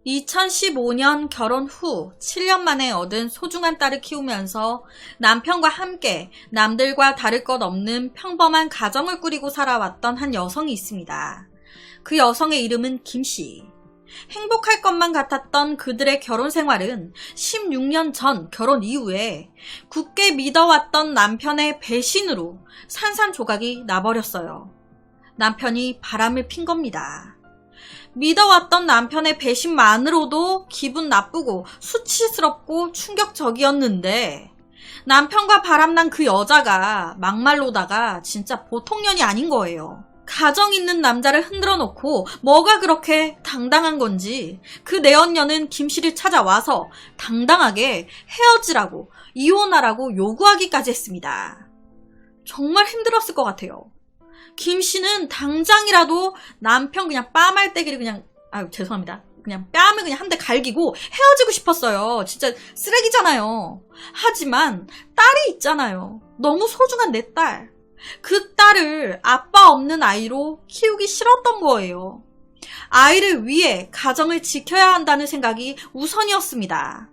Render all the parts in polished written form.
2015년 결혼 후 7년 만에 얻은 소중한 딸을 키우면서 남편과 함께 남들과 다를 것 없는 평범한 가정을 꾸리고 살아왔던 한 여성이 있습니다. 그 여성의 이름은 김씨. 행복할 것만 같았던 그들의 결혼 생활은 16년 전 결혼 이후에 굳게 믿어왔던 남편의 배신으로 산산조각이 나버렸어요. 남편이 바람을 핀 겁니다. 믿어왔던 남편의 배신만으로도 기분 나쁘고 수치스럽고 충격적이었는데 남편과 바람난 그 여자가 막말로다가 진짜 보통 년이 아닌 거예요. 가정 있는 남자를 흔들어 놓고 뭐가 그렇게 당당한 건지 그 내연녀는 김씨를 찾아와서 당당하게 헤어지라고 이혼하라고 요구하기까지 했습니다. 정말 힘들었을 것 같아요. 김씨는 당장이라도 남편 그냥 뺨알때기를 그냥 죄송합니다. 그냥 뺨을 그냥 한 대 갈기고 헤어지고 싶었어요. 진짜 쓰레기잖아요. 하지만 딸이 있잖아요. 너무 소중한 내 딸. 그 딸을 아빠 없는 아이로 키우기 싫었던 거예요. 아이를 위해 가정을 지켜야 한다는 생각이 우선이었습니다.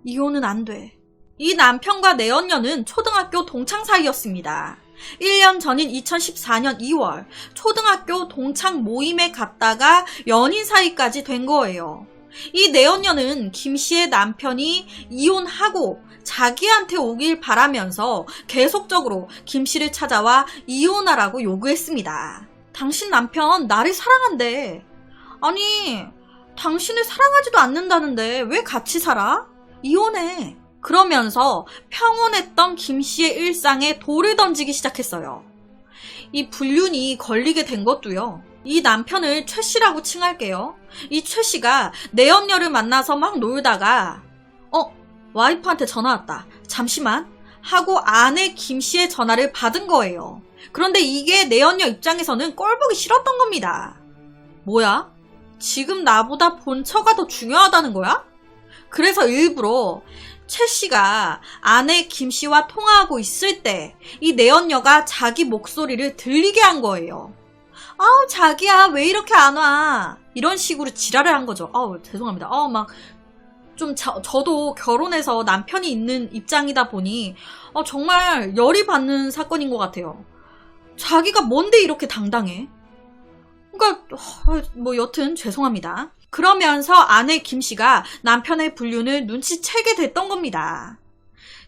이혼은 안 돼. 이 남편과 내연녀는 초등학교 동창 사이였습니다. 1년 전인 2014년 2월 초등학교 동창 모임에 갔다가 연인 사이까지 된 거예요. 이 내연녀는 김씨의 남편이 이혼하고 자기한테 오길 바라면서 계속적으로 김씨를 찾아와 이혼하라고 요구했습니다. 당신 남편 나를 사랑한대. 아니, 당신을 사랑하지도 않는다는데 왜 같이 살아? 이혼해. 그러면서 평온했던 김씨의 일상에 돌을 던지기 시작했어요. 이 불륜이 걸리게 된 것도요. 이 남편을 최씨라고 칭할게요. 이 최씨가 내연녀를 만나서 막 놀다가 와이프한테 전화 왔다. 잠시만 하고 아내 김씨의 전화를 받은 거예요. 그런데 이게 내연녀 입장에서는 꼴보기 싫었던 겁니다. 뭐야? 지금 나보다 본처가 더 중요하다는 거야? 그래서 일부러 최씨가 아내 김씨와 통화하고 있을 때 이 내연녀가 자기 목소리를 들리게 한 거예요. 아우 자기야 왜 이렇게 안 와? 이런 식으로 지랄을 한 거죠. 죄송합니다. 저도 결혼해서 남편이 있는 입장이다 보니 정말 열이 받는 사건인 것 같아요. 자기가 뭔데 이렇게 당당해? 그러니까 여튼 죄송합니다. 그러면서 아내 김씨가 남편의 불륜을 눈치채게 됐던 겁니다.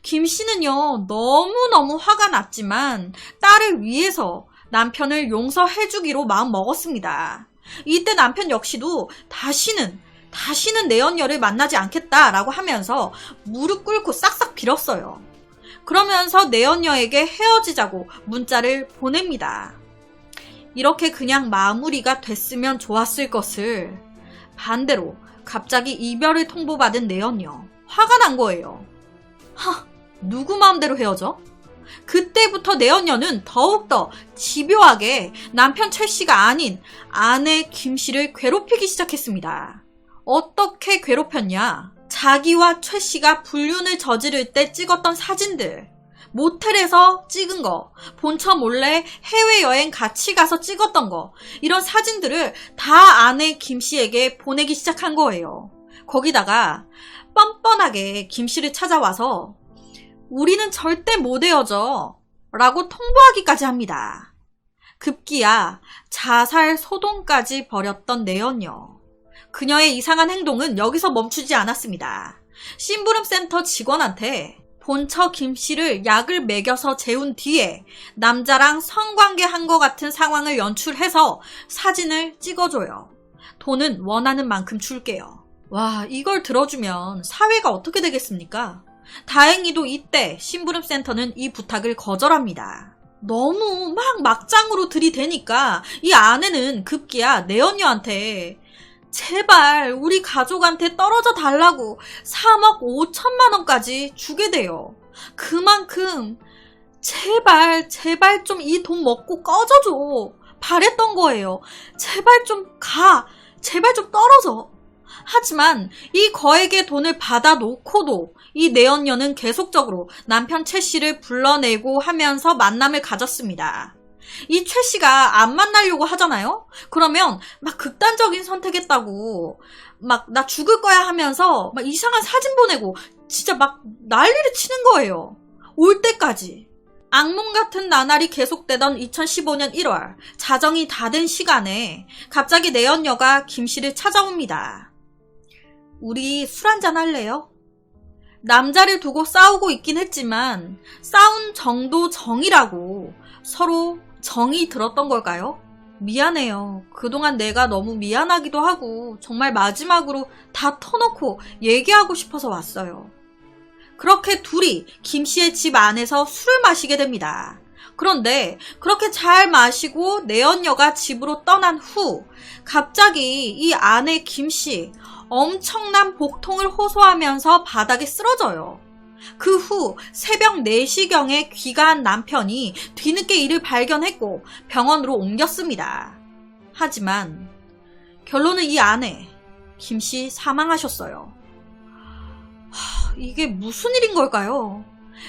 김씨는요 너무너무 화가 났지만 딸을 위해서 남편을 용서해주기로 마음먹었습니다. 이때 남편 역시도 다시는 내연녀를 만나지 않겠다라고 하면서 무릎 꿇고 싹싹 빌었어요. 그러면서 내연녀에게 헤어지자고 문자를 보냅니다. 이렇게 그냥 마무리가 됐으면 좋았을 것을 반대로 갑자기 이별을 통보받은 내연녀. 화가 난 거예요. 누구 마음대로 헤어져? 그때부터 내연녀는 더욱더 집요하게 남편 최씨가 아닌 아내 김씨를 괴롭히기 시작했습니다. 어떻게 괴롭혔냐? 자기와 최씨가 불륜을 저지를 때 찍었던 사진들, 모텔에서 찍은 거, 본처 몰래 해외여행 같이 가서 찍었던 거, 이런 사진들을 다 아내 김씨에게 보내기 시작한 거예요. 거기다가 뻔뻔하게 김씨를 찾아와서 우리는 절대 못 헤어져 라고 통보하기까지 합니다. 급기야 자살 소동까지 벌였던 내연녀. 그녀의 이상한 행동은 여기서 멈추지 않았습니다. 심부름센터 직원한테 본처 김씨를 약을 먹여서 재운 뒤에 남자랑 성관계한 것 같은 상황을 연출해서 사진을 찍어줘요. 돈은 원하는 만큼 줄게요. 와, 이걸 들어주면 사회가 어떻게 되겠습니까? 다행히도 이때 심부름센터는 이 부탁을 거절합니다. 너무 막장으로 들이대니까 이 아내는 급기야 내연녀한테 제발 우리 가족한테 떨어져 달라고 3억 5천만 원까지 주게 돼요. 그만큼 제발 좀 이 돈 먹고 꺼져줘 바랬던 거예요. 제발 좀 가. 제발 좀 떨어져. 하지만 이 거액의 돈을 받아놓고도 이 내연녀는 계속적으로 남편 최씨를 불러내고 하면서 만남을 가졌습니다. 이 최 씨가 안 만나려고 하잖아요? 그러면 막 극단적인 선택했다고 막 나 죽을 거야 하면서 막 이상한 사진 보내고 진짜 막 난리를 치는 거예요. 올 때까지. 악몽 같은 나날이 계속되던 2015년 1월 자정이 다 된 시간에 갑자기 내연녀가 김 씨를 찾아옵니다. 우리 술 한잔 할래요? 남자를 두고 싸우고 있긴 했지만 싸운 정도 정이라고 서로 정이 들었던 걸까요? 미안해요. 그동안 내가 너무 미안하기도 하고 정말 마지막으로 다 터놓고 얘기하고 싶어서 왔어요. 그렇게 둘이 김 씨의 집 안에서 술을 마시게 됩니다. 그런데 그렇게 잘 마시고 내연녀가 집으로 떠난 후 갑자기 이 아내 김 씨 엄청난 복통을 호소하면서 바닥에 쓰러져요. 그 후 새벽 4시경에 귀가한 남편이 뒤늦게 이를 발견했고 병원으로 옮겼습니다. 하지만 결론은 이 아내 김 씨 사망하셨어요. 이게 무슨 일인 걸까요?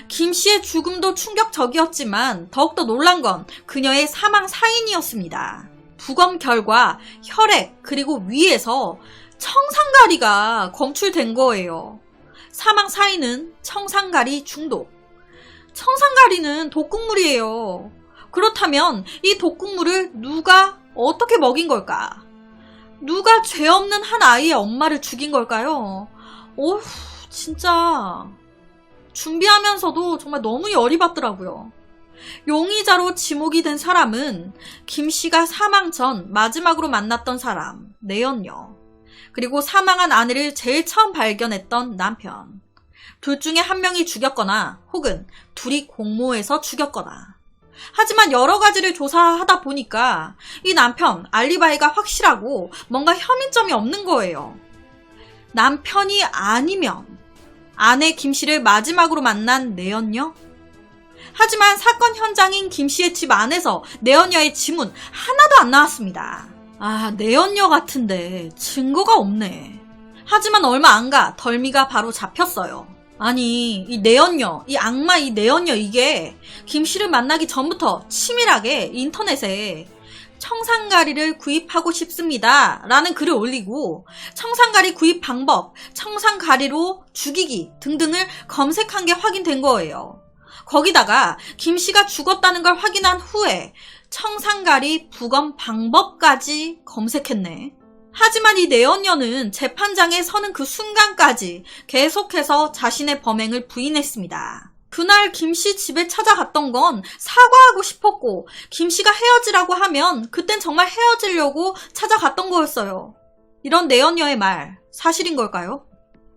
김 씨의 죽음도 충격적이었지만 더욱더 놀란 건 그녀의 사망 사인이었습니다. 부검 결과 혈액 그리고 위에서 청산가리가 검출된 거예요. 사망 사인은 청산가리 중독. 청산가리는 독극물이에요. 그렇다면 이 독극물을 누가 어떻게 먹인 걸까? 누가 죄 없는 한 아이의 엄마를 죽인 걸까요? 오후, 진짜 준비하면서도 정말 너무 열이 받더라고요. 용의자로 지목이 된 사람은 김 씨가 사망 전 마지막으로 만났던 사람, 내연녀. 그리고 사망한 아내를 제일 처음 발견했던 남편. 둘 중에 한 명이 죽였거나 혹은 둘이 공모해서 죽였거나. 하지만 여러 가지를 조사하다 보니까 이 남편 알리바이가 확실하고 뭔가 혐의점이 없는 거예요. 남편이 아니면 아내 김 씨를 마지막으로 만난 내연녀? 하지만 사건 현장인 김 씨의 집 안에서 내연녀의 지문 하나도 안 나왔습니다. 내연녀 같은데 증거가 없네. 하지만 얼마 안 가 덜미가 바로 잡혔어요. 아니, 이 내연녀, 이 악마 이 내연녀 이게 김 씨를 만나기 전부터 치밀하게 인터넷에 청산가리를 구입하고 싶습니다 라는 글을 올리고 청산가리 구입 방법, 청산가리로 죽이기 등등을 검색한 게 확인된 거예요. 거기다가 김 씨가 죽었다는 걸 확인한 후에 청산가리 부검 방법까지 검색했네. 하지만 이 내연녀는 재판장에 서는 그 순간까지 계속해서 자신의 범행을 부인했습니다. 그날 김 씨 집에 찾아갔던 건 사과하고 싶었고 김 씨가 헤어지라고 하면 그땐 정말 헤어지려고 찾아갔던 거였어요. 이런 내연녀의 말 사실인 걸까요?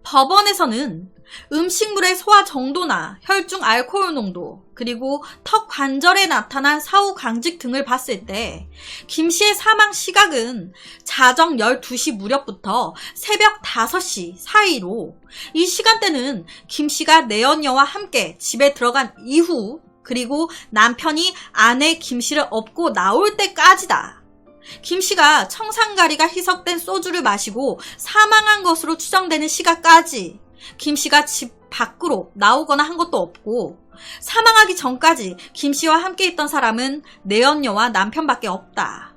법원에서는 음식물의 소화 정도나 혈중 알코올 농도 그리고 턱 관절에 나타난 사후 강직 등을 봤을 때 김 씨의 사망 시각은 자정 12시 무렵부터 새벽 5시 사이로 이 시간대는 김 씨가 내연녀와 함께 집에 들어간 이후 그리고 남편이 아내 김 씨를 업고 나올 때까지다. 김 씨가 청산가리가 희석된 소주를 마시고 사망한 것으로 추정되는 시각까지 김 씨가 집 밖으로 나오거나 한 것도 없고 사망하기 전까지 김 씨와 함께 있던 사람은 내연녀와 남편밖에 없다.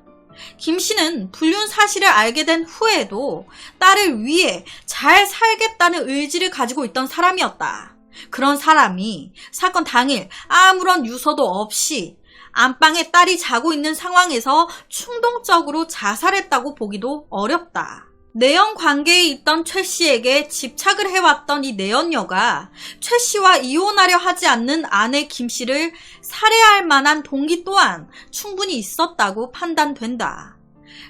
김 씨는 불륜 사실을 알게 된 후에도 딸을 위해 잘 살겠다는 의지를 가지고 있던 사람이었다. 그런 사람이 사건 당일 아무런 유서도 없이 안방에 딸이 자고 있는 상황에서 충동적으로 자살했다고 보기도 어렵다. 내연 관계에 있던 최 씨에게 집착을 해왔던 이 내연녀가 최 씨와 이혼하려 하지 않는 아내 김 씨를 살해할 만한 동기 또한 충분히 있었다고 판단된다.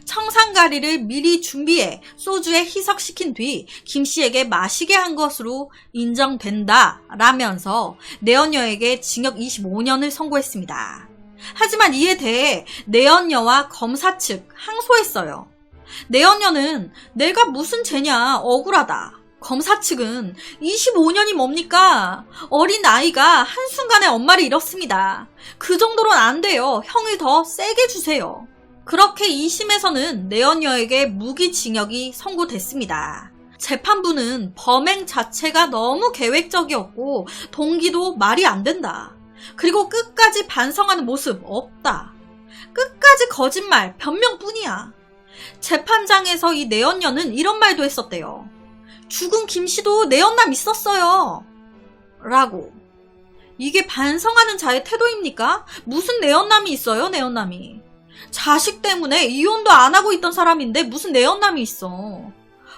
청산가리를 미리 준비해 소주에 희석시킨 뒤 김 씨에게 마시게 한 것으로 인정된다 라면서 내연녀에게 징역 25년을 선고했습니다. 하지만 이에 대해 내연녀와 검사 측 항소했어요. 내연녀는 내가 무슨 죄냐 억울하다. 검사 측은 25년이 뭡니까? 어린 아이가 한순간에 엄마를 잃었습니다. 그 정도로는 안 돼요. 형을 더 세게 주세요. 그렇게 2심에서는 내연녀에게 무기징역이 선고됐습니다. 재판부는 범행 자체가 너무 계획적이었고 동기도 말이 안 된다. 그리고 끝까지 반성하는 모습 없다. 끝까지 거짓말, 변명뿐이야. 재판장에서 이 내연녀는 이런 말도 했었대요. 죽은 김씨도 내연남 있었어요. 라고. 이게 반성하는 자의 태도입니까? 무슨 내연남이 있어요, 내연남이. 자식 때문에 이혼도 안 하고 있던 사람인데 무슨 내연남이 있어.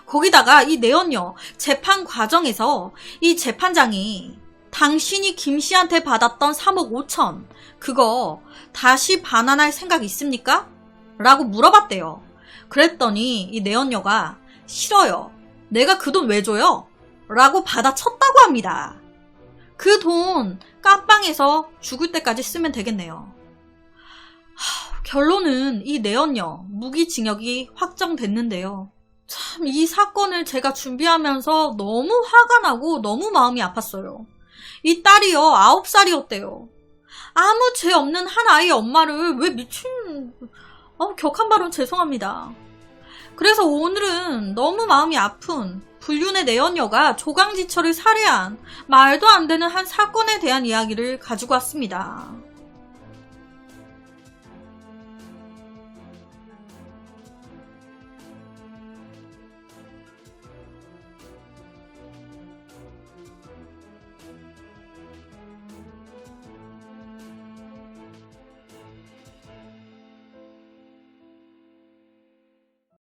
거기다가 이 내연녀 재판 과정에서 이 재판장이 당신이 김씨한테 받았던 3억 5천 그거 다시 반환할 생각 있습니까? 라고 물어봤대요. 그랬더니 이 내연녀가 싫어요. 내가 그 돈 왜 줘요? 라고 받아쳤다고 합니다. 그 돈 깜빵에서 죽을 때까지 쓰면 되겠네요. 결론은 이 내연녀 무기징역이 확정됐는데요. 참 이 사건을 제가 준비하면서 너무 화가 나고 너무 마음이 아팠어요. 이 딸이요 9살이었대요. 아무 죄 없는 한 아이의 엄마를 왜 미친... 격한 발언 죄송합니다. 그래서 오늘은 너무 마음이 아픈 불륜의 내연녀가 조강지철을 살해한 말도 안 되는 한 사건에 대한 이야기를 가지고 왔습니다.